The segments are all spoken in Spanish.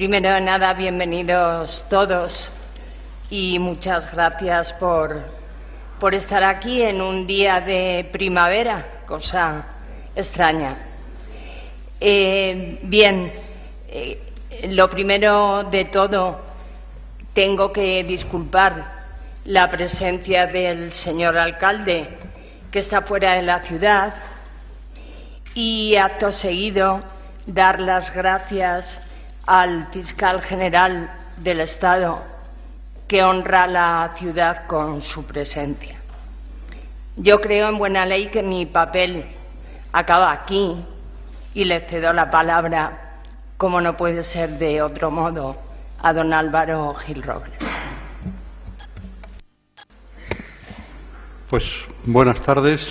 Primero de nada, bienvenidos todos y muchas gracias por estar aquí en un día de primavera, cosa extraña. Lo primero de todo, tengo que disculpar la presencia del señor alcalde, que está fuera de la ciudad, y acto seguido dar las gracias al fiscal general del Estado, que honra la ciudad con su presencia. Yo creo en buena ley que mi papel acaba aquí y le cedo la palabra, como no puede ser de otro modo, a don Álvaro Gil Robles. Pues buenas tardes.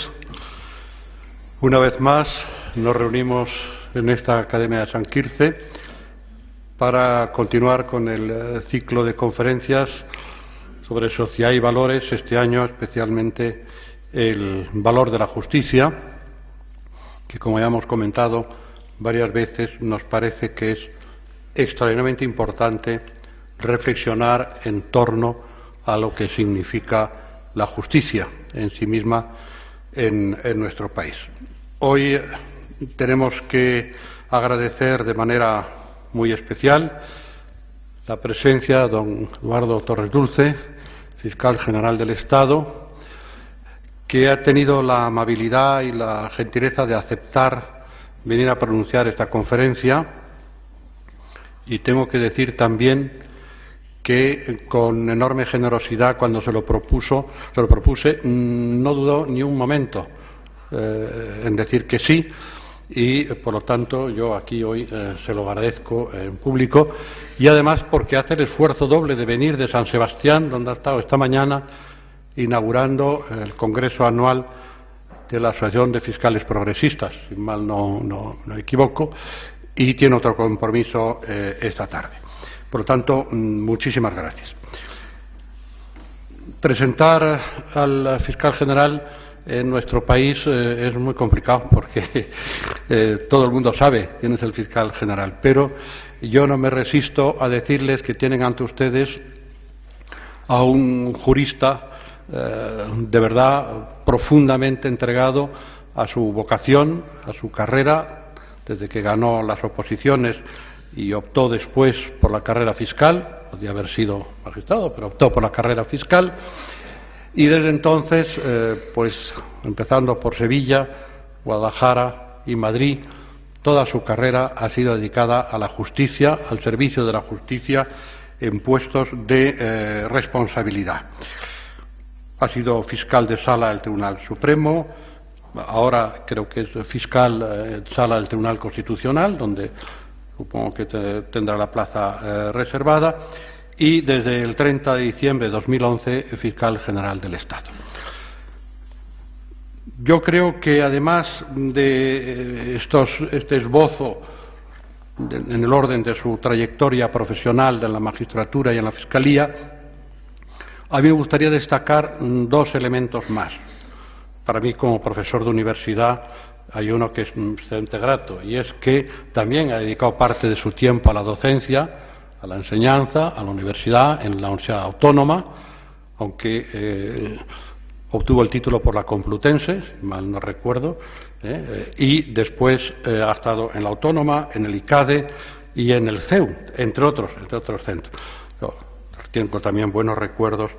Una vez más nos reunimos en esta Academia de San Quirze para continuar con el ciclo de conferencias sobre sociedad y valores, este año especialmente el valor de la justicia, que, como ya hemos comentado varias veces, nos parece que es extraordinariamente importante reflexionar en torno a lo que significa la justicia en sí misma en nuestro país. Hoy tenemos que agradecer de manera muy especial la presencia de don Eduardo Torres Dulce, fiscal general del Estado, que ha tenido la amabilidad y la gentileza de aceptar venir a pronunciar esta conferencia, y tengo que decir también que con enorme generosidad, cuando se lo propuse, no dudó ni un momento en decir que sí, y por lo tanto yo aquí hoy se lo agradezco en público, y además porque hace el esfuerzo doble de venir de San Sebastián, donde ha estado esta mañana inaugurando el Congreso Anual de la Asociación de Fiscales Progresistas, si mal no equivoco, y tiene otro compromiso esta tarde. Por lo tanto, muchísimas gracias. Presentar al fiscal general en nuestro país es muy complicado, porque todo el mundo sabe quién es el fiscal general, pero yo no me resisto a decirles que tienen ante ustedes a un jurista de verdad profundamente entregado a su vocación, a su carrera, desde que ganó las oposiciones y optó después por la carrera fiscal. Podía haber sido magistrado, pero optó por la carrera fiscal. Y desde entonces, pues empezando por Sevilla, Guadalajara y Madrid, toda su carrera ha sido dedicada a la justicia, al servicio de la justicia en puestos de responsabilidad. Ha sido fiscal de sala del Tribunal Supremo, ahora creo que es fiscal sala del Tribunal Constitucional, donde supongo que tendrá la plaza reservada, y desde el 30 de diciembre de 2011 fiscal general del Estado. Yo creo que además de este esbozo en el orden de su trayectoria profesional en la magistratura y en la fiscalía, a mí me gustaría destacar dos elementos más. Para mí, como profesor de universidad, hay uno que es excelente grato, y es que también ha dedicado parte de su tiempo a la docencia, a la enseñanza, a la universidad, en la Universidad Autónoma, aunque obtuvo el título por la Complutense, si mal no recuerdo, y después ha estado en la Autónoma, en el ICADE y en el CEU, entre otros centros. Yo tengo también buenos recuerdos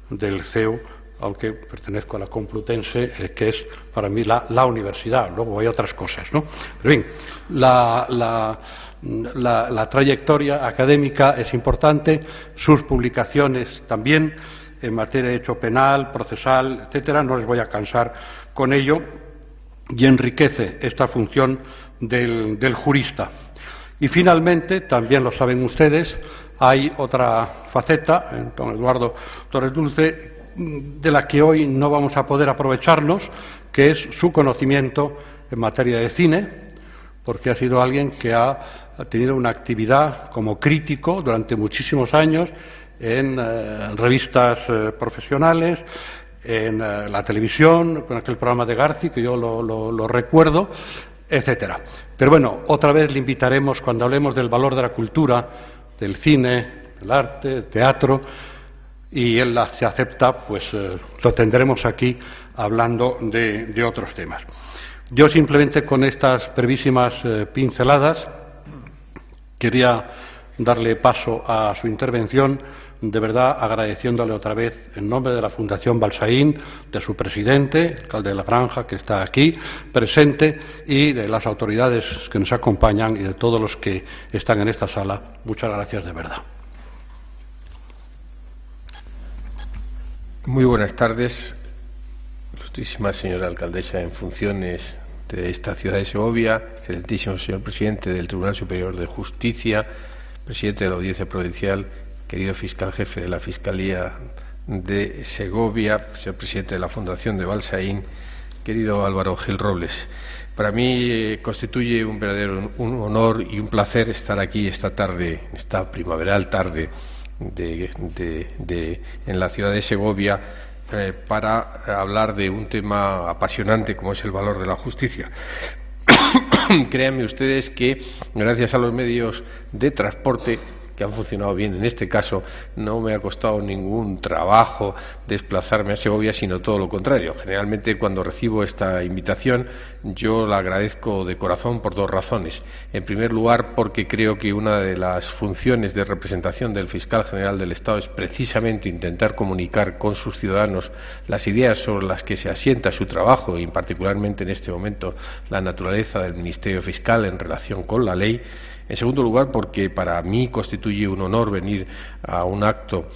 del CEU, aunque pertenezco a la Complutense, que es para mí la universidad. Luego hay otras cosas, ¿no? Pero bien, la trayectoria académica es importante, sus publicaciones también, en materia de derecho penal, procesal, etcétera. No les voy a cansar con ello, y enriquece esta función del jurista. Y finalmente, también lo saben ustedes, hay otra faceta, don Eduardo Torres Dulce, de la que hoy no vamos a poder aprovecharnos, que es su conocimiento en materia de cine, porque ha sido alguien que ha tenido una actividad como crítico durante muchísimos años en revistas profesionales, en la televisión, con aquel programa de Garci, que yo lo recuerdo, etcétera. Pero bueno, otra vez le invitaremos, cuando hablemos del valor de la cultura, del cine, el arte, el teatro, y él se acepta, pues lo tendremos aquí hablando de otros temas. Yo simplemente con estas brevísimas pinceladas quería darle paso a su intervención, de verdad agradeciéndole otra vez en nombre de la Fundación Balsaín, de su presidente, alcalde de La Granja, que está aquí presente, y de las autoridades que nos acompañan y de todos los que están en esta sala. Muchas gracias de verdad. Muy buenas tardes, ilustrísima señora alcaldesa en funciones de esta ciudad de Segovia, excelentísimo señor presidente del Tribunal Superior de Justicia, presidente de la Audiencia Provincial, querido fiscal jefe de la Fiscalía de Segovia, señor presidente de la Fundación de Balsaín, querido Álvaro Gil Robles. Para mí constituye un verdadero honor y un placer estar aquí esta tarde, esta primaveral tarde en la ciudad de Segovia para hablar de un tema apasionante como es el valor de la justicia. Créanme ustedes que gracias a los medios de transporte que han funcionado bien en este caso, no me ha costado ningún trabajo desplazarme a Segovia, sino todo lo contrario. Generalmente cuando recibo esta invitación yo la agradezco de corazón por dos razones. En primer lugar, porque creo que una de las funciones de representación del fiscal general del Estado es precisamente intentar comunicar con sus ciudadanos las ideas sobre las que se asienta su trabajo y particularmente en este momento la naturaleza del Ministerio Fiscal en relación con la ley. En segundo lugar, porque para mí constituye un honor venir a un acto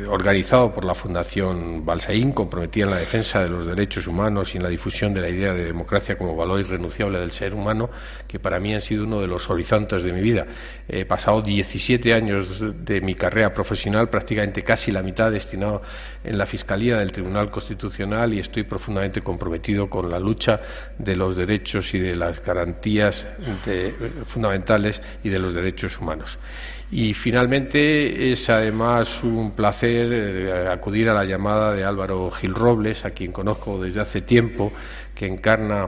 organizado por la Fundación Balsaín, comprometida en la defensa de los derechos humanos y en la difusión de la idea de democracia como valor irrenunciable del ser humano, que para mí han sido uno de los horizontes de mi vida. He pasado 17 años de mi carrera profesional, prácticamente casi la mitad destinado en la Fiscalía del Tribunal Constitucional, y estoy profundamente comprometido con la lucha de los derechos y de las garantías fundamentales y de los derechos humanos. Y finalmente es además un placer acudir a la llamada de Álvaro Gil Robles, a quien conozco desde hace tiempo, que encarna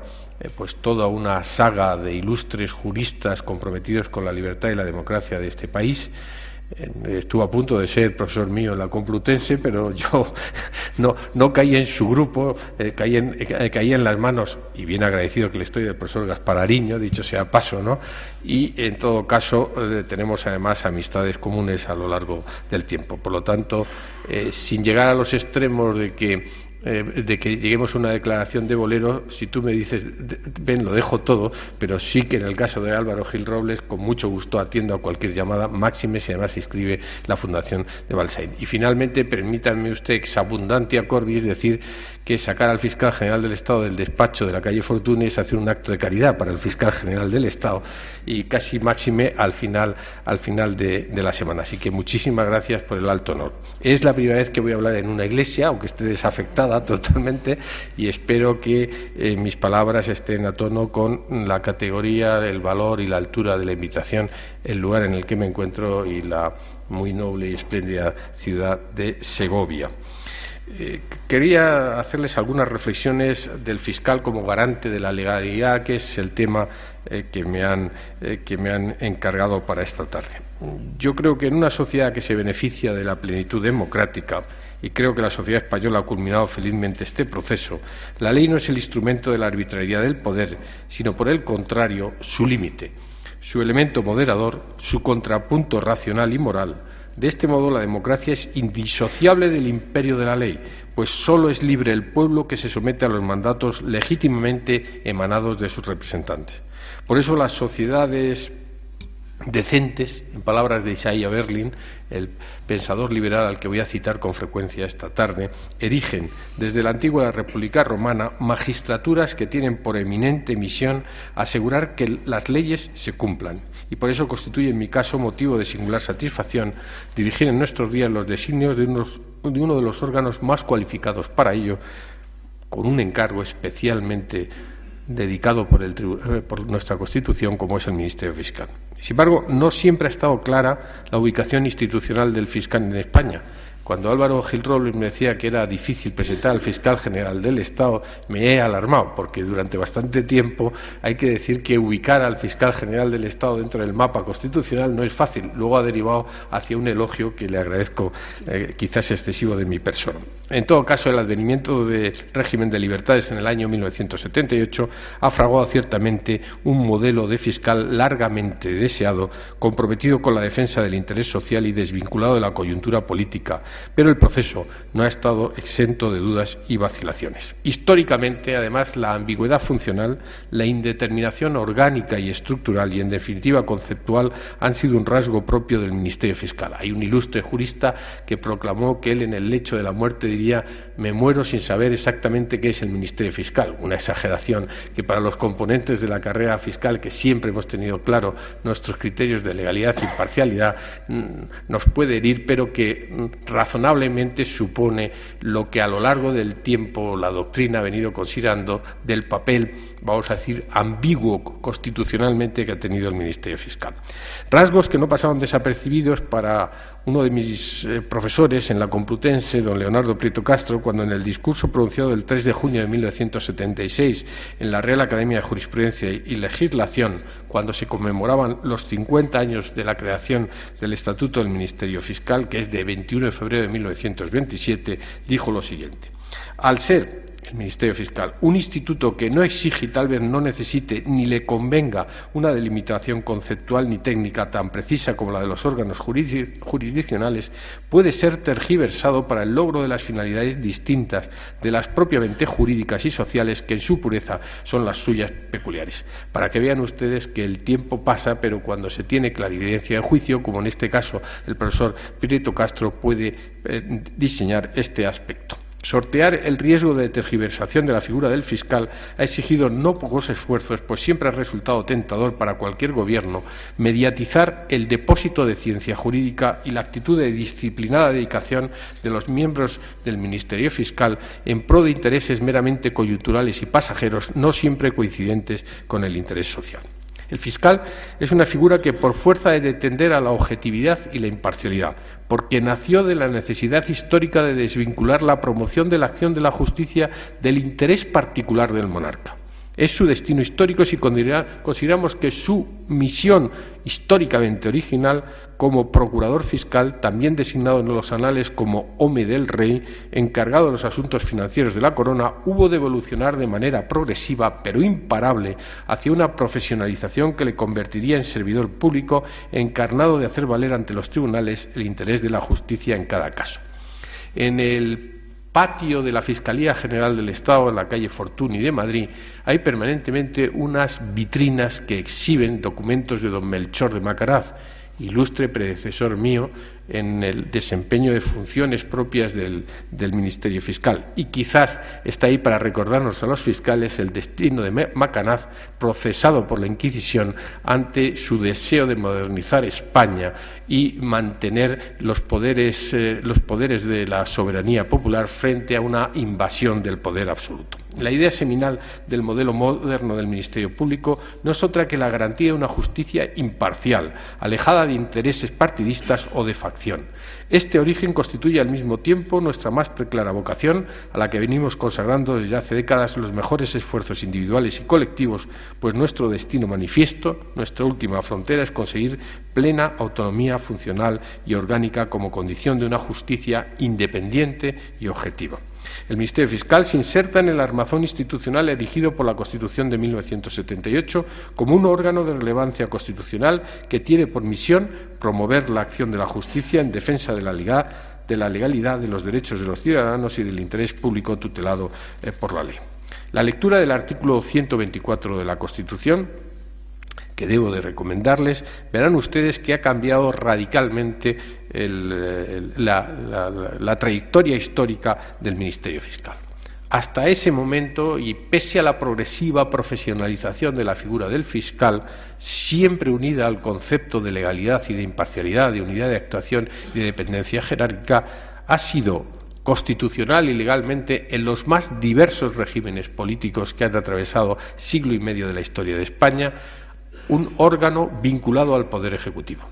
pues toda una saga de ilustres juristas comprometidos con la libertad y la democracia de este país. Estuvo a punto de ser profesor mío en la Complutense, pero yo no caí en su grupo, caí en las manos, y bien agradecido que le estoy, del profesor Gaspar Ariño, dicho sea paso, ¿no? Y en todo caso tenemos además amistades comunes a lo largo del tiempo. Por lo tanto, sin llegar a los extremos de que lleguemos a una declaración de bolero, si tú me dices, ven, lo dejo todo, pero sí que en el caso de Álvaro Gil Robles, con mucho gusto atiendo a cualquier llamada, máxime si además se inscribe la Fundación de Balsaín. Y finalmente, permítanme usted, ex abundantia cordis, decir que sacar al fiscal general del Estado del despacho de la calle Fortuny es hacer un acto de caridad para el fiscal general del Estado, y casi máxime al final de la semana. Así que muchísimas gracias por el alto honor. Es la primera vez que voy a hablar en una iglesia, aunque esté desafectada totalmente, y espero que mis palabras estén a tono con la categoría, el valor y la altura de la invitación, el lugar en el que me encuentro y la muy noble y espléndida ciudad de Segovia. Quería hacerles algunas reflexiones del fiscal como garante de la legalidad, que es el tema que me han encargado para esta tarde. Yo creo que en una sociedad que se beneficia de la plenitud democrática, y creo que la sociedad española ha culminado felizmente este proceso, la ley no es el instrumento de la arbitrariedad del poder, sino por el contrario, su límite, su elemento moderador, su contrapunto racional y moral. De este modo, la democracia es indisociable del imperio de la ley, pues solo es libre el pueblo que se somete a los mandatos legítimamente emanados de sus representantes. Por eso las sociedades decentes, en palabras de Isaiah Berlin, el pensador liberal al que voy a citar con frecuencia esta tarde, erigen desde la antigua República Romana magistraturas que tienen por eminente misión asegurar que las leyes se cumplan, y por eso constituye en mi caso motivo de singular satisfacción dirigir en nuestros días los designios de uno de los órganos más cualificados para ello, con un encargo especialmente dedicado por nuestra Constitución, como es el Ministerio Fiscal. Sin embargo, no siempre ha estado clara la ubicación institucional del fiscal en España. Cuando Álvaro Gil Robles me decía que era difícil presentar al fiscal general del Estado, me he alarmado, porque durante bastante tiempo hay que decir que ubicar al fiscal general del Estado dentro del mapa constitucional no es fácil. Luego ha derivado hacia un elogio que le agradezco, quizás excesivo, de mi persona. En todo caso, el advenimiento del régimen de libertades en el año 1978 ha fraguado ciertamente un modelo de fiscal largamente deseado, comprometido con la defensa del interés social y desvinculado de la coyuntura política. Pero el proceso no ha estado exento de dudas y vacilaciones. Históricamente, además, la ambigüedad funcional, la indeterminación orgánica y estructural y, en definitiva, conceptual, han sido un rasgo propio del Ministerio Fiscal. Hay un ilustre jurista que proclamó que él, en el lecho de la muerte, diría: me muero sin saber exactamente qué es el Ministerio Fiscal. Una exageración que, para los componentes de la carrera fiscal, que siempre hemos tenido claro nuestros criterios de legalidad e imparcialidad, nos puede herir, pero que razonablemente supone lo que a lo largo del tiempo la doctrina ha venido considerando del papel, vamos a decir, ambiguo constitucionalmente que ha tenido el Ministerio Fiscal. Rasgos que no pasaron desapercibidos para uno de mis profesores en la Complutense, don Leonardo Prieto Castro, cuando en el discurso pronunciado el 3 de junio de 1976 en la Real Academia de Jurisprudencia y Legislación, cuando se conmemoraban los 50 años de la creación del Estatuto del Ministerio Fiscal, que es de 21 de febrero de 1927, dijo lo siguiente: al ser el Ministerio Fiscal un instituto que no exige y tal vez no necesite ni le convenga una delimitación conceptual ni técnica tan precisa como la de los órganos jurisdiccionales, puede ser tergiversado para el logro de las finalidades distintas de las propiamente jurídicas y sociales, que en su pureza son las suyas peculiares. Para que vean ustedes que el tiempo pasa, pero cuando se tiene clarividencia de juicio, como en este caso el profesor Prieto Castro, puede diseñar este aspecto. Sortear el riesgo de tergiversación de la figura del fiscal ha exigido no pocos esfuerzos, pues siempre ha resultado tentador para cualquier gobierno mediatizar el depósito de ciencia jurídica y la actitud de disciplinada dedicación de los miembros del Ministerio Fiscal en pro de intereses meramente coyunturales y pasajeros, no siempre coincidentes con el interés social. El fiscal es una figura que, por fuerza, ha de tender a la objetividad y la imparcialidad, porque nació de la necesidad histórica de desvincular la promoción de la acción de la justicia del interés particular del monarca. Es su destino histórico si consideramos que su misión históricamente original como procurador fiscal, también designado en los anales como home del rey, encargado de los asuntos financieros de la corona, hubo de evolucionar de manera progresiva pero imparable hacia una profesionalización que le convertiría en servidor público encarnado de hacer valer ante los tribunales el interés de la justicia en cada caso. En el patio de la Fiscalía General del Estado, en la calle Fortuny de Madrid, hay permanentemente unas vitrinas que exhiben documentos de don Melchor de Macaraz, ilustre predecesor mío en el desempeño de funciones propias del Ministerio Fiscal, y quizás está ahí para recordarnos a los fiscales el destino de Macanaz, procesado por la Inquisición ante su deseo de modernizar España y mantener los poderes de la soberanía popular frente a una invasión del poder absoluto. La idea seminal del modelo moderno del Ministerio Público no es otra que la garantía de una justicia imparcial, alejada de intereses partidistas o de facción. Este origen constituye al mismo tiempo nuestra más preclara vocación, a la que venimos consagrando desde hace décadas los mejores esfuerzos individuales y colectivos, pues nuestro destino manifiesto, nuestra última frontera, es conseguir plena autonomía funcional y orgánica como condición de una justicia independiente y objetiva. El Ministerio Fiscal se inserta en el armazón institucional erigido por la Constitución de 1978 como un órgano de relevancia constitucional que tiene por misión promover la acción de la justicia en defensa de la legalidad, de los derechos de los ciudadanos y del interés público tutelado por la ley. La lectura del artículo 124 de la Constitución, que debo de recomendarles, verán ustedes que ha cambiado radicalmente la trayectoria histórica del Ministerio Fiscal. Hasta ese momento, y pese a la progresiva profesionalización de la figura del fiscal, siempre unida al concepto de legalidad y de imparcialidad, de unidad de actuación y de dependencia jerárquica, ha sido constitucional y legalmente en los más diversos regímenes políticos que han atravesado siglo y medio de la historia de España, un órgano vinculado al Poder Ejecutivo.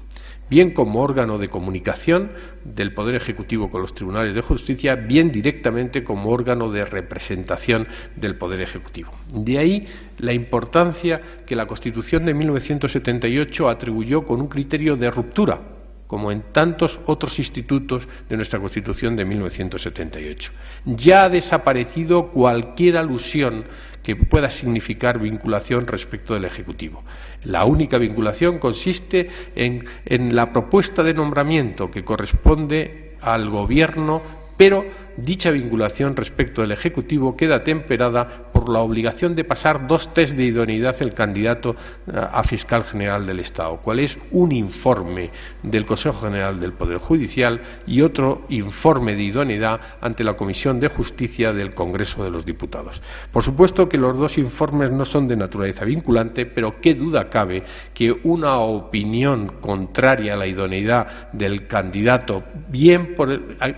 bien como órgano de comunicación del Poder Ejecutivo con los tribunales de justicia, bien directamente como órgano de representación del Poder Ejecutivo. De ahí la importancia que la Constitución de 1978 atribuyó con un criterio de ruptura, como en tantos otros institutos de nuestra Constitución de 1978. Ya ha desaparecido cualquier alusión que pueda significar vinculación respecto del Ejecutivo. La única vinculación consiste en la propuesta de nombramiento que corresponde al Gobierno, pero dicha vinculación respecto del Ejecutivo queda temperada por la obligación de pasar 2 test de idoneidad el candidato a Fiscal General del Estado, cual es un informe del Consejo General del Poder Judicial y otro informe de idoneidad ante la Comisión de Justicia del Congreso de los Diputados. Por supuesto que los 2 informes no son de naturaleza vinculante, pero qué duda cabe que una opinión contraria a la idoneidad del candidato, bien por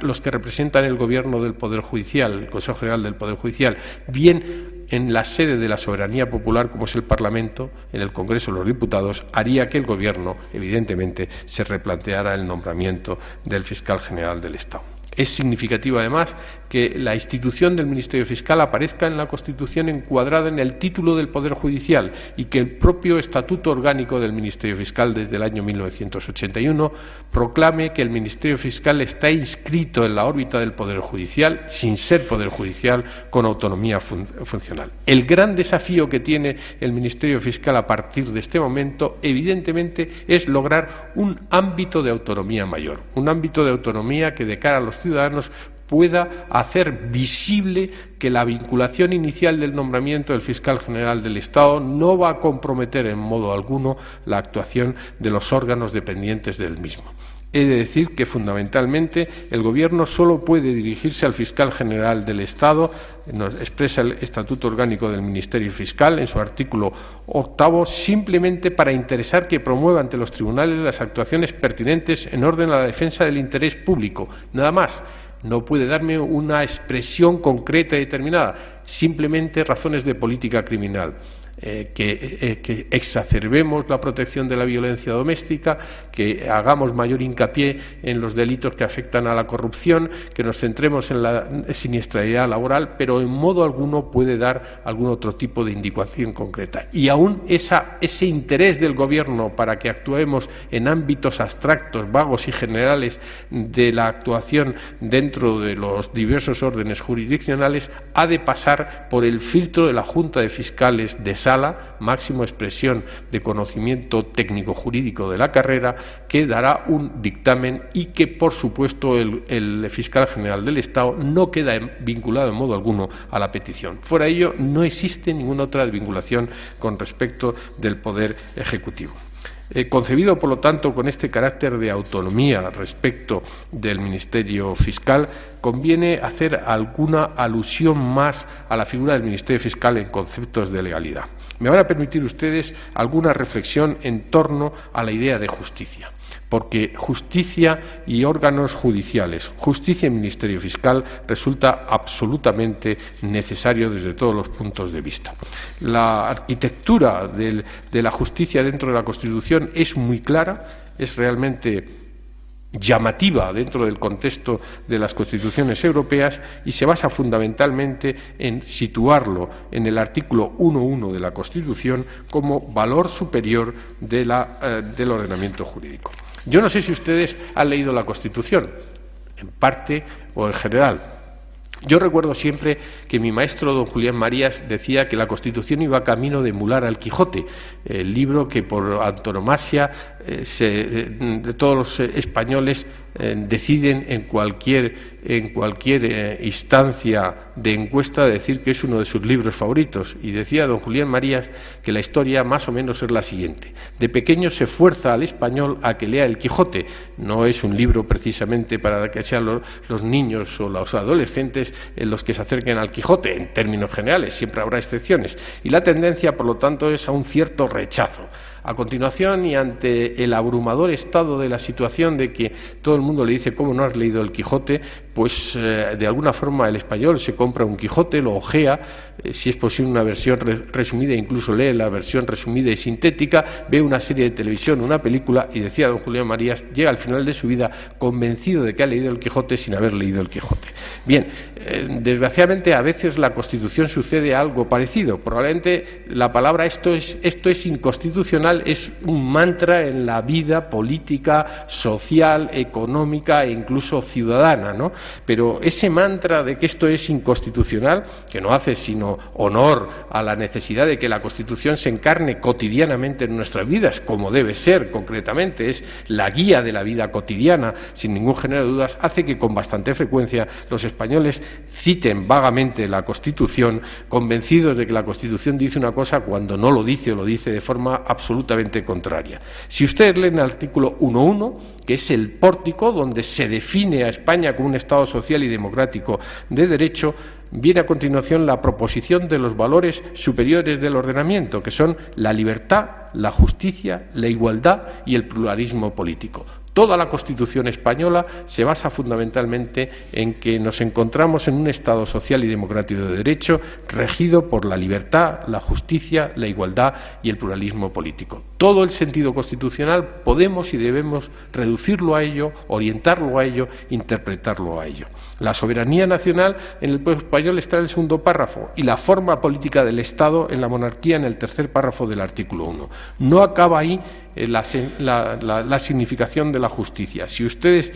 los que representan el Gobierno del Poder Judicial, el Consejo General del Poder Judicial, bien en la sede de la soberanía popular, como es el Parlamento, en el Congreso de los Diputados, haría que el Gobierno, evidentemente, se replanteara el nombramiento del Fiscal General del Estado. Es significativo, además, que la institución del Ministerio Fiscal aparezca en la Constitución encuadrada en el título del Poder Judicial y que el propio Estatuto Orgánico del Ministerio Fiscal desde el año 1981 proclame que el Ministerio Fiscal está inscrito en la órbita del Poder Judicial sin ser Poder Judicial con autonomía funcional. El gran desafío que tiene el Ministerio Fiscal a partir de este momento, evidentemente, es lograr un ámbito de autonomía mayor, un ámbito de autonomía que de cara a los ciudadanos pueda hacer visible que la vinculación inicial del nombramiento del Fiscal General del Estado no va a comprometer en modo alguno la actuación de los órganos dependientes del mismo. He de decir que fundamentalmente el Gobierno solo puede dirigirse al Fiscal General del Estado, nos expresa el Estatuto Orgánico del Ministerio Fiscal en su artículo 8, simplemente para interesar que promueva ante los tribunales las actuaciones pertinentes en orden a la defensa del interés público. Nada más. No puede darme una expresión concreta y determinada, simplemente razones de política criminal. Que exacerbemos la protección de la violencia doméstica, que hagamos mayor hincapié en los delitos que afectan a la corrupción, que nos centremos en la siniestralidad laboral, pero en modo alguno puede dar algún otro tipo de indicación concreta. Y aún ese interés del Gobierno para que actuemos en ámbitos abstractos, vagos y generales de la actuación dentro de los diversos órdenes jurisdiccionales ha de pasar por el filtro de la Junta de Fiscales de Sala, máxima expresión de conocimiento técnico jurídico de la carrera, que dará un dictamen y que, por supuesto, el Fiscal General del Estado no queda vinculado en modo alguno a la petición. Fuera de ello, no existe ninguna otra vinculación con respecto del Poder Ejecutivo. Concebido, por lo tanto, con este carácter de autonomía respecto del Ministerio Fiscal, conviene hacer alguna alusión más a la figura del Ministerio Fiscal en conceptos de legalidad. Me van a permitir ustedes alguna reflexión en torno a la idea de justicia, porque justicia y órganos judiciales, justicia y Ministerio Fiscal resulta absolutamente necesario desde todos los puntos de vista. La arquitectura de la justicia dentro de la Constitución es muy clara, es realmente llamativa dentro del contexto de las constituciones europeas y se basa fundamentalmente en situarlo en el artículo 1.1 de la Constitución como valor superior del ordenamiento jurídico. Yo no sé si ustedes han leído la Constitución, en parte o en general. Yo recuerdo siempre que mi maestro, don Julián Marías, decía que la Constitución iba camino de emular al Quijote, el libro que por antonomasia de todos los españoles deciden en cualquier instancia de encuesta decir que es uno de sus libros favoritos. Y decía don Julián Marías que la historia más o menos es la siguiente: de pequeño se fuerza al español a que lea el Quijote. No es un libro precisamente para que sean los niños o los adolescentes los que se acerquen al Quijote, en términos generales, siempre habrá excepciones. Y la tendencia, por lo tanto, es a un cierto rechazo A continuación, y ante el abrumador estado de la situación de que todo el mundo le dice ¿cómo no has leído el Quijote?, pues de alguna forma el español se compra un Quijote, lo hojea, si es posible una versión resumida, incluso lee la versión resumida y sintética, ve una serie de televisión, una película, y decía don Julián Marías, llega al final de su vida convencido de que ha leído el Quijote sin haber leído el Quijote. Bien, desgraciadamente a veces la Constitución sucede algo parecido. Probablemente la palabra esto es inconstitucional es un mantra en la vida política, social, económica e incluso ciudadana, ¿no? Pero ese mantra de que esto es inconstitucional, que no hace sino honor a la necesidad de que la Constitución se encarne cotidianamente en nuestras vidas, como debe ser concretamente, es la guía de la vida cotidiana, sin ningún género de dudas, hace que con bastante frecuencia los españoles citen vagamente la Constitución, convencidos de que la Constitución dice una cosa cuando no lo dice o lo dice de forma absolutamente contraria. Si ustedes leen el artículo 1.1, que es el pórtico donde se define a España como un Estado social y democrático de derecho, viene a continuación la proposición de los valores superiores del ordenamiento, que son la libertad, la justicia, la igualdad y el pluralismo político. Toda la Constitución española se basa fundamentalmente en que nos encontramos en un Estado social y democrático de derecho regido por la libertad, la justicia, la igualdad y el pluralismo político. Todo el sentido constitucional podemos y debemos reducirlo a ello, orientarlo a ello, interpretarlo a ello. La soberanía nacional en el pueblo español está en el segundo párrafo y la forma política del Estado en la monarquía en el tercer párrafo del artículo 1. No acaba ahí la significación de la justicia. Si ustedes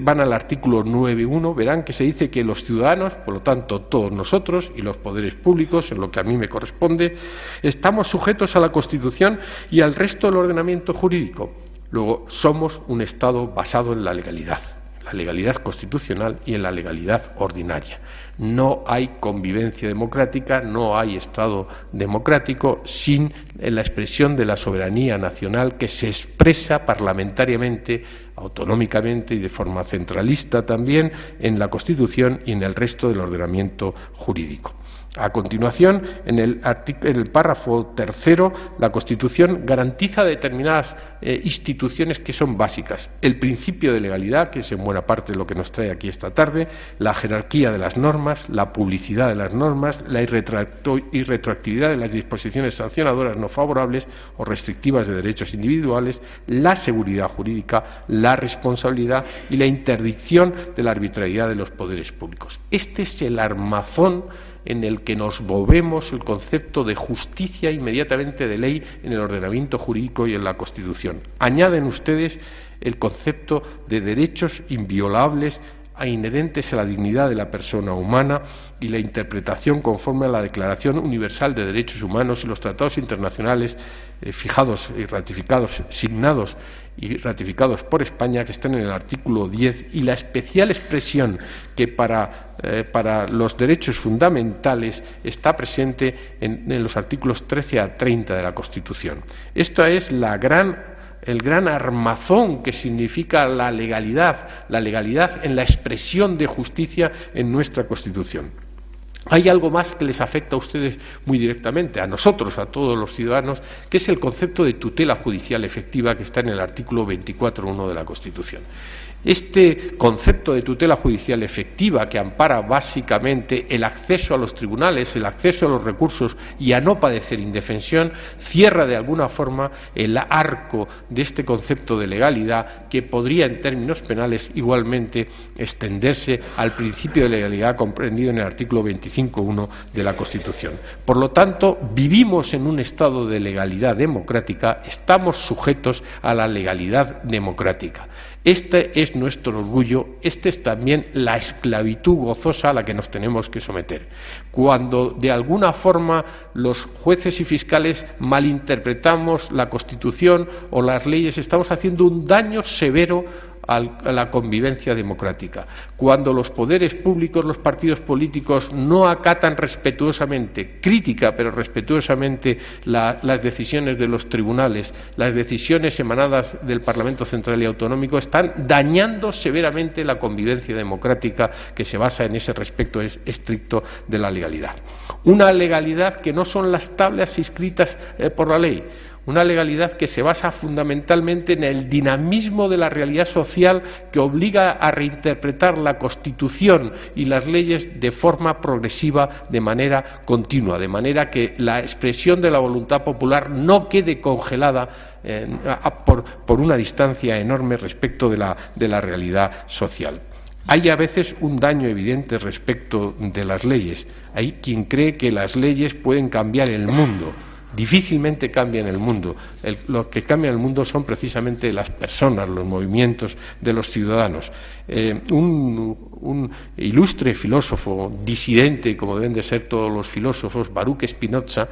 van al artículo 9.1 verán que se dice que los ciudadanos, por lo tanto todos nosotros y los poderes públicos, en lo que a mí me corresponde, estamos sujetos a la Constitución y al resto del ordenamiento jurídico. Luego, somos un Estado basado en la legalidad constitucional y en la legalidad ordinaria. No hay convivencia democrática, no hay Estado democrático sin la expresión de la soberanía nacional que se expresa parlamentariamente, autonómicamente y de forma centralista también en la Constitución y en el resto del ordenamiento jurídico. A continuación, en el párrafo tercero, la Constitución garantiza determinadas instituciones que son básicas. El principio de legalidad, que es en buena parte lo que nos trae aquí esta tarde, la jerarquía de las normas, la publicidad de las normas, la irretroactividad de las disposiciones sancionadoras no favorables o restrictivas de derechos individuales, la seguridad jurídica, la responsabilidad y la interdicción de la arbitrariedad de los poderes públicos. Este es el armazón en el que nos movemos el concepto de justicia inmediatamente de ley en el ordenamiento jurídico y en la Constitución. Añaden ustedes el concepto de derechos inviolables inherentes a la dignidad de la persona humana y la interpretación conforme a la Declaración Universal de Derechos Humanos y los tratados internacionales fijados y ratificados, signados y ratificados por España, que están en el artículo 10, y la especial expresión que para los derechos fundamentales está presente en los artículos 13 a 30 de la Constitución. Esta es el gran armazón que significa la legalidad en la expresión de justicia en nuestra Constitución. Hay algo más que les afecta a ustedes muy directamente, a nosotros, a todos los ciudadanos, que es el concepto de tutela judicial efectiva que está en el artículo 24.1 de la Constitución. Este concepto de tutela judicial efectiva, que ampara básicamente el acceso a los tribunales, el acceso a los recursos y a no padecer indefensión, cierra de alguna forma el arco de este concepto de legalidad que podría en términos penales igualmente extenderse al principio de legalidad comprendido en el artículo 25.1 de la Constitución. Por lo tanto, vivimos en un estado de legalidad democrática, estamos sujetos a la legalidad democrática. Este es nuestro orgullo, esta es también la esclavitud gozosa a la que nos tenemos que someter. Cuando de alguna forma los jueces y fiscales malinterpretamos la Constitución o las leyes, estamos haciendo un daño severo a la convivencia democrática. Cuando los poderes públicos, los partidos políticos no acatan respetuosamente, crítica pero respetuosamente las decisiones de los tribunales, las decisiones emanadas del Parlamento Central y Autonómico, están dañando severamente la convivencia democrática que se basa en ese respeto estricto de la legalidad. Una legalidad que no son las tablas inscritas por la ley, una legalidad que se basa fundamentalmente en el dinamismo de la realidad social que obliga a reinterpretar la Constitución y las leyes de forma progresiva, de manera continua, de manera que la expresión de la voluntad popular no quede congelada por una distancia enorme respecto de la realidad social. Hay a veces un daño evidente respecto de las leyes. Hay quien cree que las leyes pueden cambiar el mundo. Difícilmente cambian el mundo. Lo que cambia el mundo son precisamente las personas, los movimientos de los ciudadanos. Un ilustre filósofo disidente, como deben de ser todos los filósofos, Baruch Spinoza,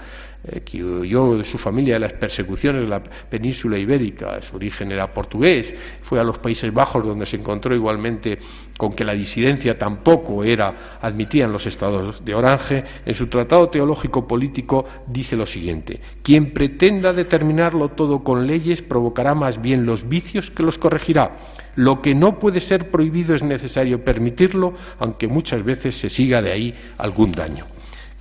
que huyó de su familia de las persecuciones de la península ibérica, su origen era portugués, fue a los Países Bajos donde se encontró igualmente con que la disidencia tampoco era admitida en los estados de Orange. En su tratado teológico político dice lo siguiente: quien pretenda determinarlo todo con leyes provocará más bien los vicios que los corregirá. Lo que no puede ser prohibido es necesario permitirlo, aunque muchas veces se siga de ahí algún daño.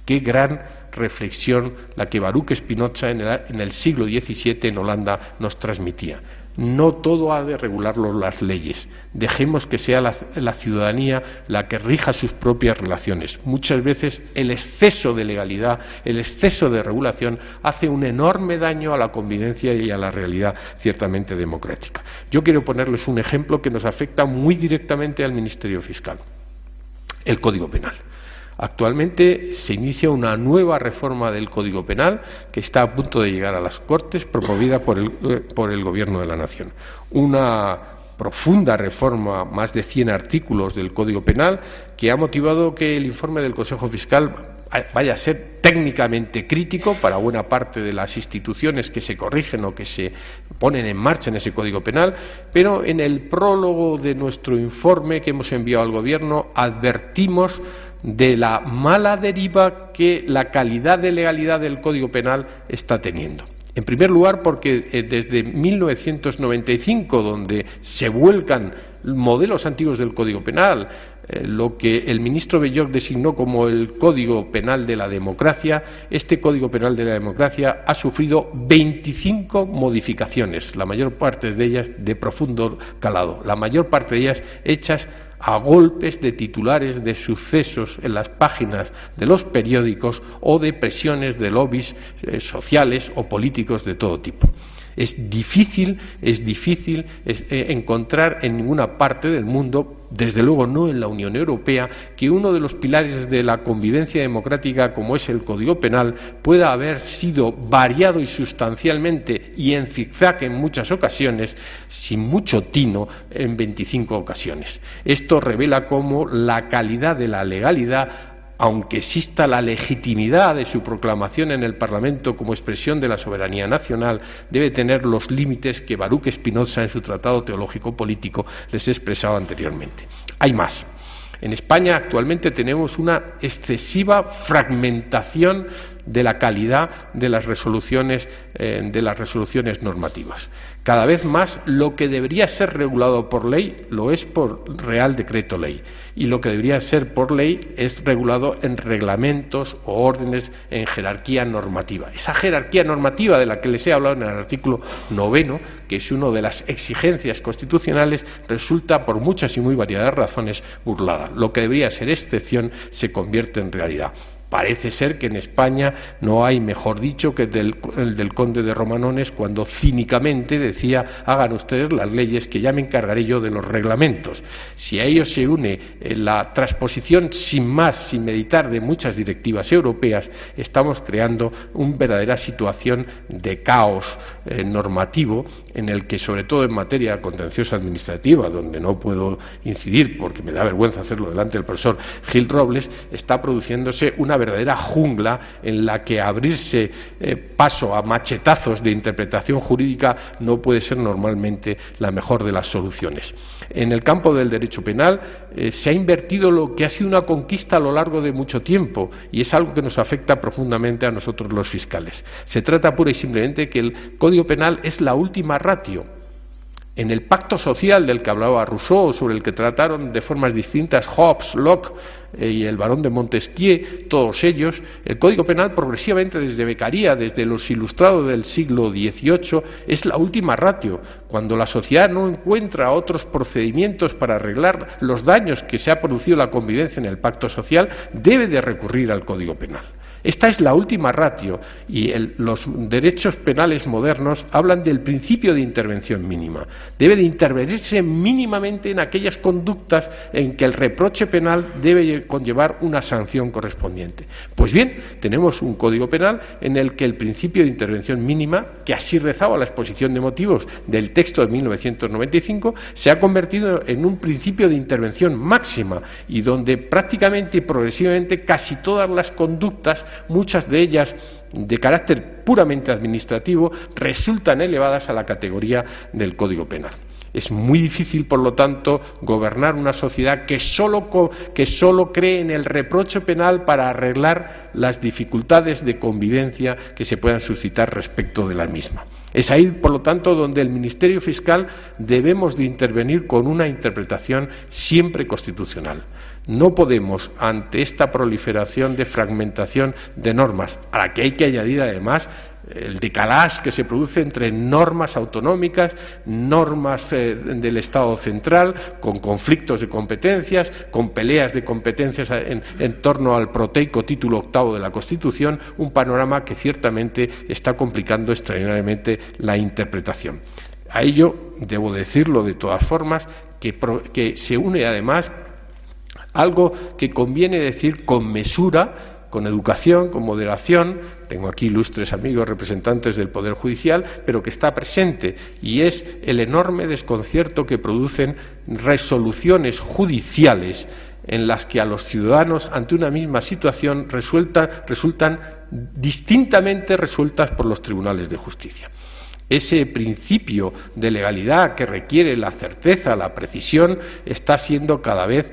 Qué gran reflexión la que Baruch Spinoza en el siglo XVII en Holanda nos transmitía. No todo ha de regularlo las leyes. Dejemos que sea la ciudadanía la que rija sus propias relaciones. Muchas veces el exceso de legalidad, el exceso de regulación hace un enorme daño a la convivencia y a la realidad ciertamente democrática. Yo quiero ponerles un ejemplo que nos afecta muy directamente al Ministerio Fiscal: el Código Penal. Actualmente se inicia una nueva reforma del Código Penal que está a punto de llegar a las Cortes, promovida por el Gobierno de la Nación. Una profunda reforma, más de 100 artículos del Código Penal, que ha motivado que el informe del Consejo Fiscal vaya a ser técnicamente crítico para buena parte de las instituciones que se corrigen o que se ponen en marcha en ese Código Penal, pero en el prólogo de nuestro informe que hemos enviado al Gobierno advertimos de la mala deriva que la calidad de legalidad del Código Penal está teniendo. En primer lugar, porque desde 1995, donde se vuelcan modelos antiguos del Código Penal, lo que el ministro Belloc designó como el Código Penal de la Democracia, este Código Penal de la Democracia ha sufrido 25 modificaciones, la mayor parte de ellas de profundo calado, la mayor parte de ellas hechas a golpes de titulares de sucesos en las páginas de los periódicos o de presiones de lobbies sociales o políticos de todo tipo. Es difícil encontrar en ninguna parte del mundo, desde luego no en la Unión Europea, que uno de los pilares de la convivencia democrática, como es el Código Penal, pueda haber sido variado y sustancialmente y en zigzag en muchas ocasiones, sin mucho tino, en 25 ocasiones. Esto revela cómo la calidad de la legalidad, aunque exista la legitimidad de su proclamación en el Parlamento como expresión de la soberanía nacional, debe tener los límites que Baruch Spinoza en su tratado teológico político les he expresado anteriormente. Hay más. En España actualmente tenemos una excesiva fragmentación de la calidad de las resoluciones normativas. Cada vez más lo que debería ser regulado por ley lo es por Real Decreto Ley, y lo que debería ser por ley es regulado en reglamentos o órdenes en jerarquía normativa. Esa jerarquía normativa de la que les he hablado en el artículo 9, que es una de las exigencias constitucionales, resulta por muchas y muy variadas razones burlada. Lo que debería ser excepción se convierte en realidad. Parece ser que en España no hay mejor dicho que el del conde de Romanones, cuando cínicamente decía: hagan ustedes las leyes que ya me encargaré yo de los reglamentos. Si a ello se une la transposición sin más, sin meditar, de muchas directivas europeas, estamos creando una verdadera situación de caos normativo, en el que, sobre todo en materia contenciosa administrativa, donde no puedo incidir porque me da vergüenza hacerlo delante del profesor Gil Robles, está produciéndose una verdadera jungla en la que abrirse paso a machetazos de interpretación jurídica no puede ser normalmente la mejor de las soluciones. En el campo del derecho penal se ha invertido lo que ha sido una conquista a lo largo de mucho tiempo, y es algo que nos afecta profundamente a nosotros los fiscales. Se trata pura y simplemente que el Código Penal es la última ratio. En el pacto social del que hablaba Rousseau, sobre el que trataron de formas distintas Hobbes, Locke y el barón de Montesquieu, todos ellos, el Código Penal progresivamente desde Beccaria, desde los ilustrados del siglo XVIII, es la última ratio. Cuando la sociedad no encuentra otros procedimientos para arreglar los daños que se ha producido la convivencia en el pacto social, debe de recurrir al Código Penal. Esta es la última ratio y los derechos penales modernos hablan del principio de intervención mínima. Debe de intervenirse mínimamente en aquellas conductas en que el reproche penal debe conllevar una sanción correspondiente. Pues bien, tenemos un Código Penal en el que el principio de intervención mínima, que así rezaba la exposición de motivos del texto de 1995, se ha convertido en un principio de intervención máxima y donde prácticamente y progresivamente casi todas las conductas, muchas de ellas de carácter puramente administrativo, resultan elevadas a la categoría del Código Penal. Es muy difícil, por lo tanto, gobernar una sociedad que solo cree en el reproche penal para arreglar las dificultades de convivencia que se puedan suscitar respecto de la misma. Es ahí, por lo tanto, donde el Ministerio Fiscal debemos de intervenir con una interpretación siempre constitucional. No podemos, ante esta proliferación de fragmentación de normas, a la que hay que añadir además el decalage que se produce entre normas autonómicas, normas del Estado central, con conflictos de competencias, con peleas de competencias en torno al proteico título 8º de la Constitución, un panorama que ciertamente está complicando extraordinariamente la interpretación. A ello, debo decirlo de todas formas, que se une además algo que conviene decir con mesura, con educación, con moderación. Tengo aquí ilustres amigos representantes del Poder Judicial, pero que está presente, y es el enorme desconcierto que producen resoluciones judiciales en las que a los ciudadanos, ante una misma situación, resultan distintamente resueltas por los tribunales de justicia. Ese principio de legalidad que requiere la certeza, la precisión, está siendo cada vez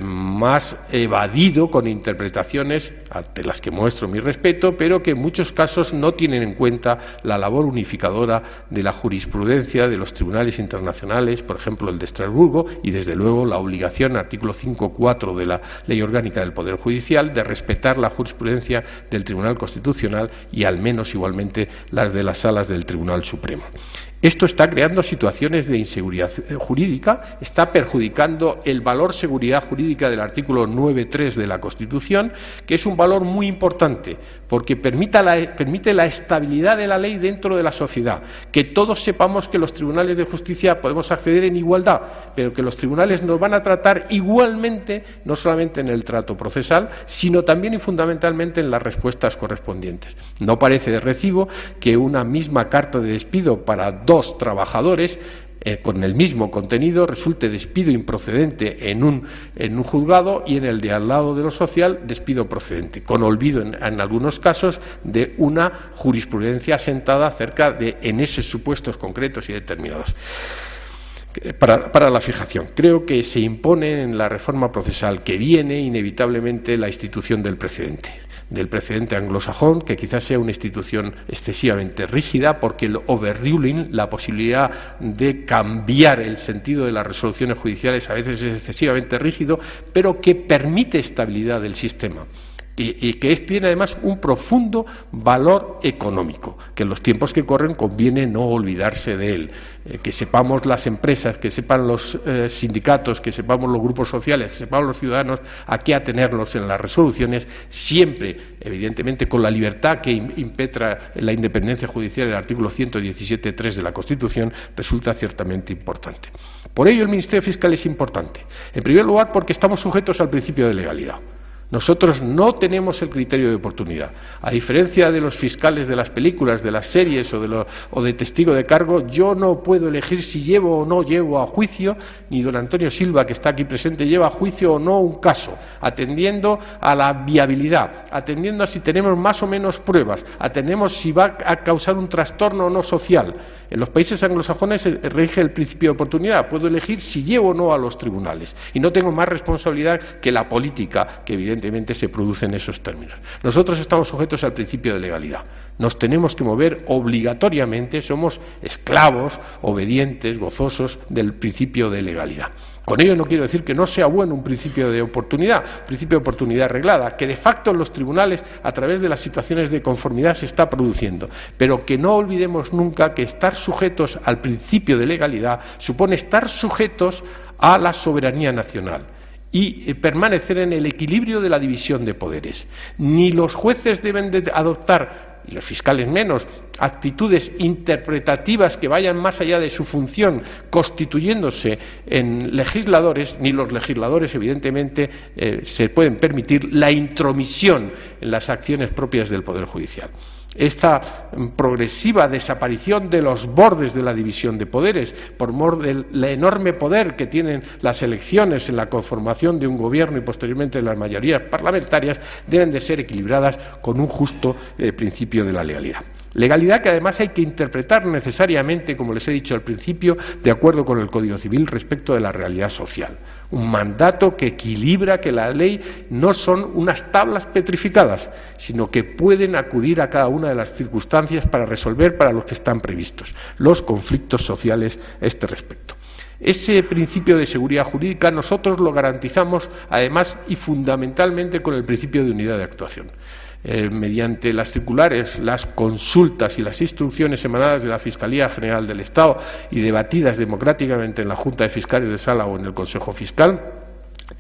más evadido con interpretaciones ante las que muestro mi respeto, pero que en muchos casos no tienen en cuenta la labor unificadora de la jurisprudencia de los tribunales internacionales, por ejemplo el de Estrasburgo, y desde luego la obligación, artículo 5.4 de la Ley Orgánica del Poder Judicial, de respetar la jurisprudencia del Tribunal Constitucional y al menos igualmente las de las salas del Tribunal Supremo. Esto está creando situaciones de inseguridad jurídica, está perjudicando el valor seguridad jurídica del artículo 9.3 de la Constitución, que es un valor muy importante, porque permite la estabilidad de la ley dentro de la sociedad, que todos sepamos que los tribunales de justicia podemos acceder en igualdad, pero que los tribunales nos van a tratar igualmente, no solamente en el trato procesal, sino también y fundamentalmente en las respuestas correspondientes. No parece de recibo que una misma carta de despido para dos trabajadores con el mismo contenido resulte despido improcedente en un juzgado y en el de al lado de lo social despido procedente, con olvido en algunos casos de una jurisprudencia asentada acerca en esos supuestos concretos y determinados. Para la fijación, creo que se impone en la reforma procesal que viene inevitablemente la institución del precedente anglosajón, que quizás sea una institución excesivamente rígida, porque el overruling, la posibilidad de cambiar el sentido de las resoluciones judiciales, a veces es excesivamente rígido, pero que permite estabilidad del sistema. Y que tiene además un profundo valor económico, que en los tiempos que corren conviene no olvidarse de él, que sepamos las empresas, que sepan los sindicatos, que sepamos los grupos sociales, que sepamos los ciudadanos a qué atenerlos en las resoluciones, siempre, evidentemente, con la libertad que impetra la independencia judicial del artículo 117.3 de la Constitución, resulta ciertamente importante. Por ello el Ministerio Fiscal es importante, en primer lugar porque estamos sujetos al principio de legalidad. Nosotros no tenemos el criterio de oportunidad. A diferencia de los fiscales de las películas, de las series o de testigo de cargo, yo no puedo elegir si llevo o no llevo a juicio, ni don Antonio Silva, que está aquí presente, lleva a juicio o no un caso, atendiendo a la viabilidad, atendiendo a si tenemos más o menos pruebas, atendemos si va a causar un trastorno o no social. En los países anglosajones rige el principio de oportunidad. Puedo elegir si llevo o no a los tribunales. Y no tengo más responsabilidad que la política, que evidentemente se produce en esos términos. Nosotros estamos sujetos al principio de legalidad. Nos tenemos que mover obligatoriamente, somos esclavos, obedientes, gozosos del principio de legalidad. Con ello no quiero decir que no sea bueno un principio de oportunidad arreglada, que de facto en los tribunales, a través de las situaciones de conformidad, se está produciendo, pero que no olvidemos nunca que estar sujetos al principio de legalidad supone estar sujetos a la soberanía nacional y permanecer en el equilibrio de la división de poderes. Ni los jueces deben de adoptar, y los fiscales menos, actitudes interpretativas que vayan más allá de su función, constituyéndose en legisladores, ni los legisladores, evidentemente, se pueden permitir la intromisión en las acciones propias del Poder Judicial. Esta progresiva desaparición de los bordes de la división de poderes, por mor del enorme poder que tienen las elecciones en la conformación de un gobierno y posteriormente de las mayorías parlamentarias, deben de ser equilibradas con un justo principio de la legalidad. Legalidad que además hay que interpretar necesariamente, como les he dicho al principio, de acuerdo con el Código Civil respecto de la realidad social. Un mandato que equilibra que la ley no son unas tablas petrificadas, sino que pueden acudir a cada una de las circunstancias para resolver para los que están previstos los conflictos sociales a este respecto. Ese principio de seguridad jurídica nosotros lo garantizamos además y fundamentalmente con el principio de unidad de actuación. Mediante las circulares, las consultas y las instrucciones emanadas de la Fiscalía General del Estado y debatidas democráticamente en la Junta de Fiscales de Sala o en el Consejo Fiscal,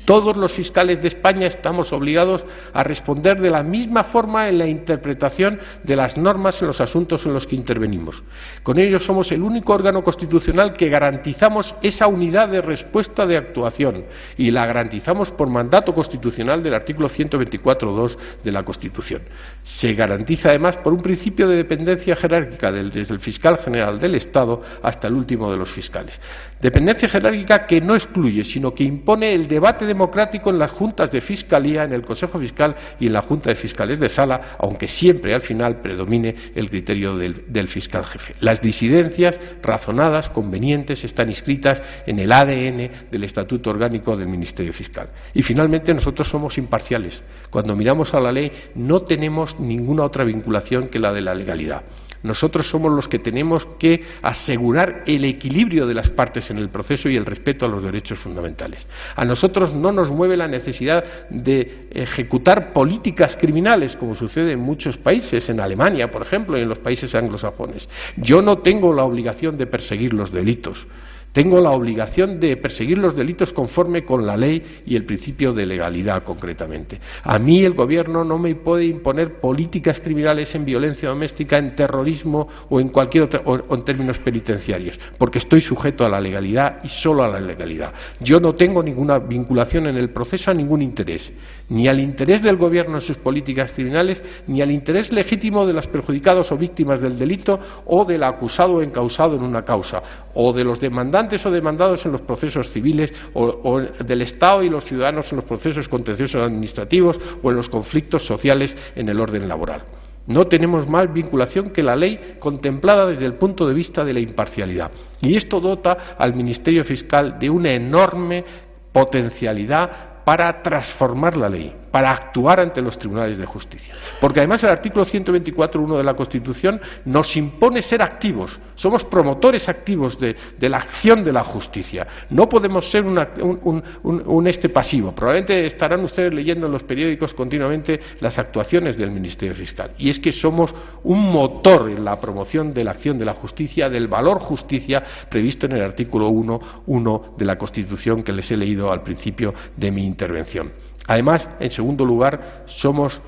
todos los fiscales de España estamos obligados a responder de la misma forma en la interpretación de las normas en los asuntos en los que intervenimos. Con ello somos el único órgano constitucional que garantizamos esa unidad de respuesta de actuación y la garantizamos por mandato constitucional del artículo 124.2 de la Constitución. Se garantiza además por un principio de dependencia jerárquica desde el fiscal general del Estado hasta el último de los fiscales. Dependencia jerárquica que no excluye, sino que impone el debate democrático en las juntas de fiscalía, en el Consejo Fiscal y en la Junta de Fiscales de Sala, aunque siempre al final predomine el criterio del fiscal jefe. Las disidencias razonadas, convenientes, están inscritas en el ADN del Estatuto Orgánico del Ministerio Fiscal. Y finalmente nosotros somos imparciales. Cuando miramos a la ley no tenemos ninguna otra vinculación que la de la legalidad. Nosotros somos los que tenemos que asegurar el equilibrio de las partes en el proceso y el respeto a los derechos fundamentales. A nosotros no nos mueve la necesidad de ejecutar políticas criminales, como sucede en muchos países, en Alemania, por ejemplo, y en los países anglosajones. Yo no tengo la obligación de perseguir los delitos. Tengo la obligación de perseguir los delitos conforme con la ley y el principio de legalidad, concretamente. A mí el Gobierno no me puede imponer políticas criminales en violencia doméstica, en terrorismo o en cualquier otro, o en términos penitenciarios, porque estoy sujeto a la legalidad y solo a la legalidad. Yo no tengo ninguna vinculación en el proceso a ningún interés, ni al interés del Gobierno en sus políticas criminales, ni al interés legítimo de los perjudicados o víctimas del delito o del acusado o encausado en una causa, o de los demandantes o demandados en los procesos civiles o del Estado y los ciudadanos en los procesos contenciosos administrativos o en los conflictos sociales en el orden laboral. No tenemos más vinculación que la ley contemplada desde el punto de vista de la imparcialidad. Y esto dota al Ministerio Fiscal de una enorme potencialidad para transformar la ley, para actuar ante los tribunales de justicia. Porque además el artículo 124.1 de la Constitución nos impone ser activos, somos promotores activos de la acción de la justicia. No podemos ser un pasivo. Probablemente estarán ustedes leyendo en los periódicos continuamente las actuaciones del Ministerio Fiscal. Y es que somos un motor en la promoción de la acción de la justicia, del valor justicia previsto en el artículo 1.1 de la Constitución que les he leído al principio de mi intervención. Además, en segundo lugar, somos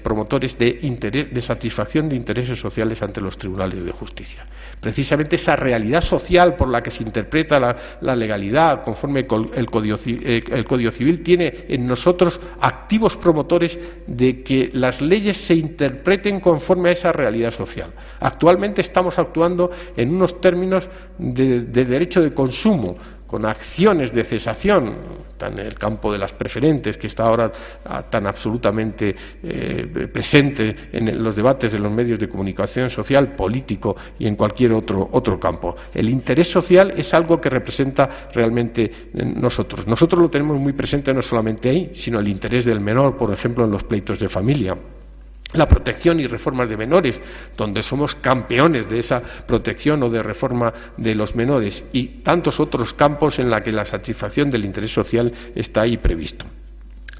promotores de satisfacción de intereses sociales ante los tribunales de justicia. Precisamente esa realidad social por la que se interpreta la legalidad conforme con el Código Civil tiene en nosotros activos promotores de que las leyes se interpreten conforme a esa realidad social. Actualmente estamos actuando en unos términos de derecho de consumo, con acciones de cesación, en el campo de las preferentes, que está ahora tan absolutamente presente en los debates de los medios de comunicación social, político y en cualquier otro campo. El interés social es algo que representa realmente nosotros. Nosotros lo tenemos muy presente no solamente ahí, sino el interés del menor, por ejemplo, en los pleitos de familia. la protección y reformas de menores, donde somos campeones de esa protección o de reforma de los menores, y tantos otros campos en los que la satisfacción del interés social está ahí previsto.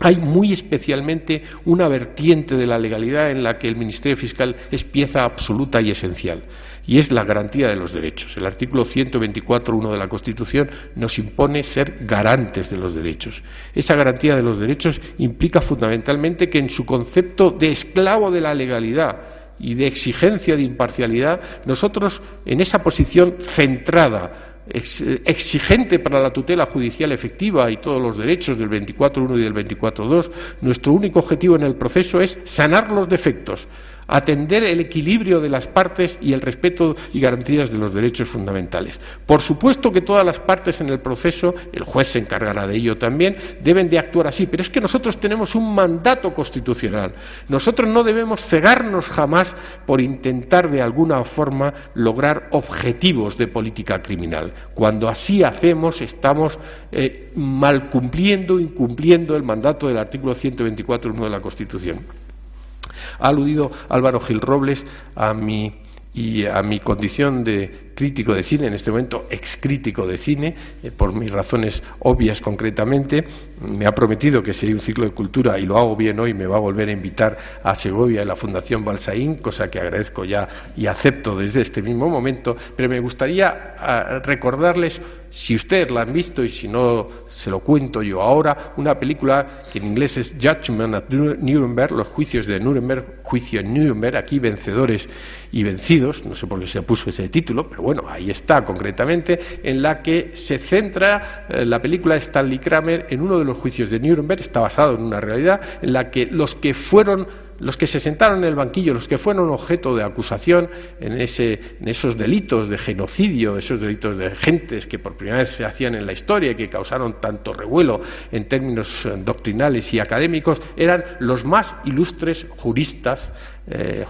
Hay muy especialmente una vertiente de la legalidad en la que el Ministerio Fiscal es pieza absoluta y esencial, y es la garantía de los derechos. El artículo 124.1 de la Constitución nos impone ser garantes de los derechos. Esa garantía de los derechos implica fundamentalmente que en su concepto de esclavo de la legalidad y de exigencia de imparcialidad, nosotros en esa posición centrada, exigente para la tutela judicial efectiva y todos los derechos del 24.1 y del 24.2, nuestro único objetivo en el proceso es sanar los defectos, atender el equilibrio de las partes y el respeto y garantías de los derechos fundamentales. Por supuesto que todas las partes en el proceso, el juez se encargará de ello también, deben de actuar así, pero es que nosotros tenemos un mandato constitucional. Nosotros no debemos cegarnos jamás por intentar de alguna forma lograr objetivos de política criminal. Cuando así hacemos, estamos mal cumpliendo, incumpliendo el mandato del artículo 124.1 de la Constitución. Ha aludido Álvaro Gil Robles a mi condición de crítico de cine, en este momento excrítico de cine, por mis razones obvias concretamente. Me ha prometido que sería un ciclo de cultura y lo hago bien hoy, me va a volver a invitar a Segovia y la Fundación Balsaín, cosa que agradezco ya y acepto desde este mismo momento, pero me gustaría recordarles, si ustedes la han visto y si no se lo cuento yo ahora, una película que en inglés es Judgment at Nuremberg, los juicios de Nuremberg, juicio en Nuremberg, aquí vencedores y vencidos, no sé por qué se puso ese título, pero bueno, ahí está concretamente, en la que se centra la película de Stanley Kramer en uno de los juicios de Nuremberg, está basado en una realidad en la que los que se sentaron en el banquillo, los que fueron objeto de acusación en esos delitos de genocidio, esos delitos de gentes que por primera vez se hacían en la historia y que causaron tanto revuelo en términos doctrinales y académicos, eran los más ilustres juristas,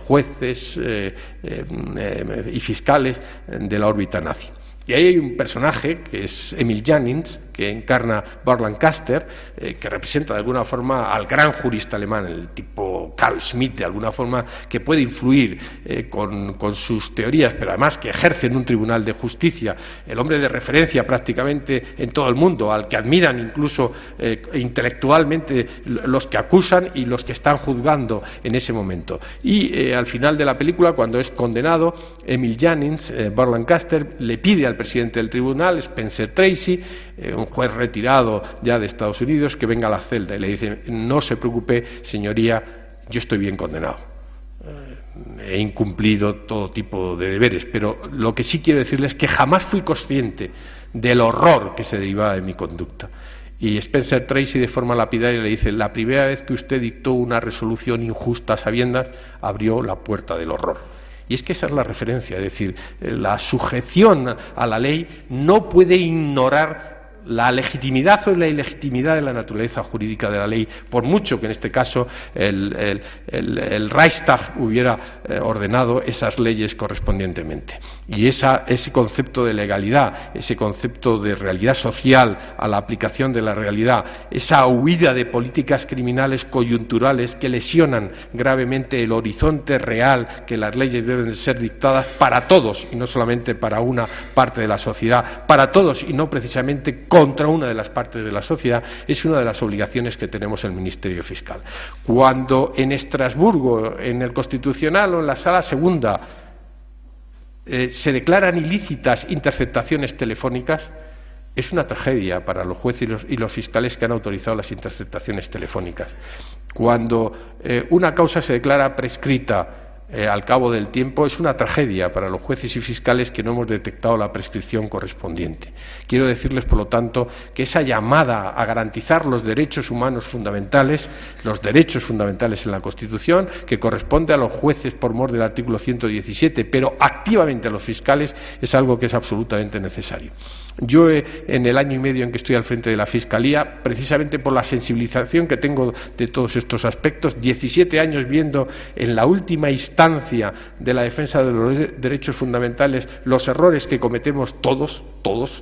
jueces y fiscales de la órbita nazi. Y ahí hay un personaje que es Emil Jannings, que encarna Burt Lancaster, que representa de alguna forma al gran jurista alemán, el tipo Carl Schmitt, de alguna forma, que puede influir con sus teorías, pero además que ejerce en un tribunal de justicia, el hombre de referencia prácticamente en todo el mundo, al que admiran incluso intelectualmente los que acusan y los que están juzgando en ese momento. Y al final de la película, cuando es condenado, Emil Jannings, Burt Lancaster, le pide al presidente del tribunal, Spencer Tracy, un juez retirado ya de Estados Unidos, que venga a la celda y le dice: no se preocupe, señoría, yo estoy bien condenado, he incumplido todo tipo de deberes, pero lo que sí quiero decirles es que jamás fui consciente del horror que se derivaba de mi conducta. Y Spencer Tracy, de forma lapidaria, le dice: la primera vez que usted dictó una resolución injusta a sabiendas, abrió la puerta del horror. Y es que esa es la referencia, es decir, la sujeción a la ley no puede ignorar la legitimidad o la ilegitimidad de la naturaleza jurídica de la ley, por mucho que en este caso el Reichstag hubiera ordenado esas leyes correspondientemente. Y ese concepto de legalidad, ese concepto de realidad social a la aplicación de la realidad, esa huida de políticas criminales coyunturales que lesionan gravemente el horizonte real que las leyes deben ser dictadas para todos y no solamente para una parte de la sociedad, para todos y no precisamente contra una de las partes de la sociedad, es una de las obligaciones que tenemos el Ministerio Fiscal. Cuando en Estrasburgo, en el Constitucional o en la Sala Segunda se declaran ilícitas interceptaciones telefónicas, es una tragedia para los jueces y los fiscales que han autorizado las interceptaciones telefónicas. Cuando una causa se declara prescrita al cabo del tiempo, es una tragedia para los jueces y fiscales que no hemos detectado la prescripción correspondiente. Quiero decirles, por lo tanto, que esa llamada a garantizar los derechos humanos fundamentales, los derechos fundamentales en la Constitución, que corresponde a los jueces por mor del artículo 117, pero activamente a los fiscales, es algo que es absolutamente necesario. Yo, en el año y medio en que estoy al frente de la Fiscalía, precisamente por la sensibilización que tengo de todos estos aspectos, 17 años viendo en la última instancia de la defensa de los derechos fundamentales los errores que cometemos todos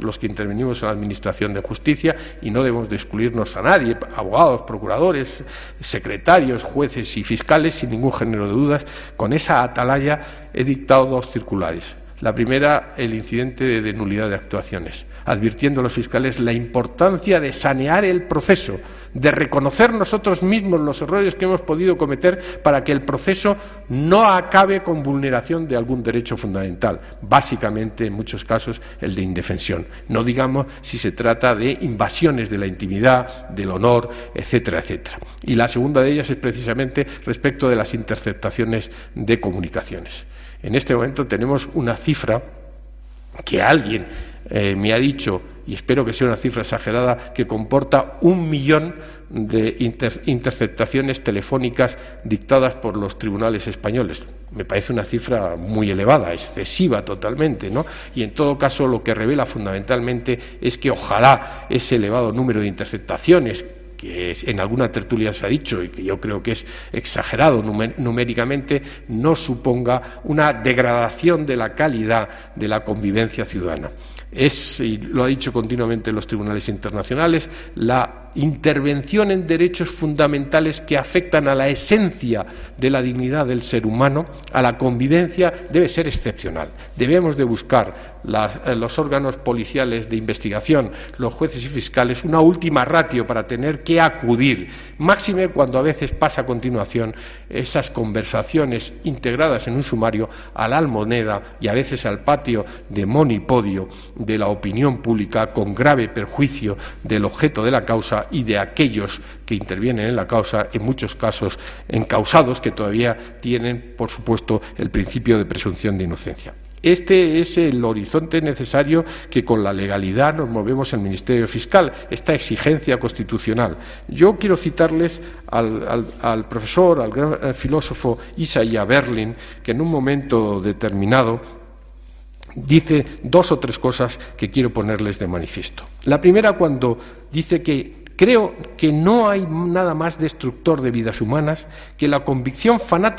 los que intervenimos en la Administración de Justicia, y no debemos de excluirnos a nadie, abogados, procuradores, secretarios, jueces y fiscales, sin ningún género de dudas. Con esa atalaya he dictado 2 circulares. La primera, el incidente de nulidad de actuaciones, advirtiendo a los fiscales la importancia de sanear el proceso, de reconocer nosotros mismos los errores que hemos podido cometer para que el proceso no acabe con vulneración de algún derecho fundamental, básicamente en muchos casos el de indefensión. No digamos si se trata de invasiones de la intimidad, del honor, etcétera, etcétera. Y la segunda de ellas es precisamente respecto de las interceptaciones de comunicaciones. En este momento tenemos una cifra que alguien me ha dicho, y espero que sea una cifra exagerada, que comporta 1 millón de interceptaciones telefónicas dictadas por los tribunales españoles. Me parece una cifra muy elevada, excesiva totalmente, ¿no? Y en todo caso lo que revela fundamentalmente es que ojalá ese elevado número de interceptaciones, que en alguna tertulia se ha dicho y que yo creo que es exagerado numéricamente, no suponga una degradación de la calidad de la convivencia ciudadana. Es, y lo ha dicho continuamente en los tribunales internacionales, la intervención en derechos fundamentales que afectan a la esencia de la dignidad del ser humano, a la convivencia, debe ser excepcional. Debemos de buscar los órganos policiales de investigación, los jueces y fiscales, una última ratio para tener que acudir, máxime cuando a veces pasa a continuación esas conversaciones integradas en un sumario a la almoneda y a veces al patio de monipodio de la opinión pública, con grave perjuicio del objeto de la causa y de aquellos que intervienen en la causa, en muchos casos encausados, que todavía tienen, por supuesto, el principio de presunción de inocencia. Este es el horizonte necesario que con la legalidad nos movemos el Ministerio Fiscal, esta exigencia constitucional. Yo quiero citarles al profesor, al gran filósofo Isaiah Berlin, que en un momento determinado dice 2 o 3 cosas que quiero ponerles de manifiesto. La primera, cuando dice que creo que no hay nada más destructor de vidas humanas que la convicción fanática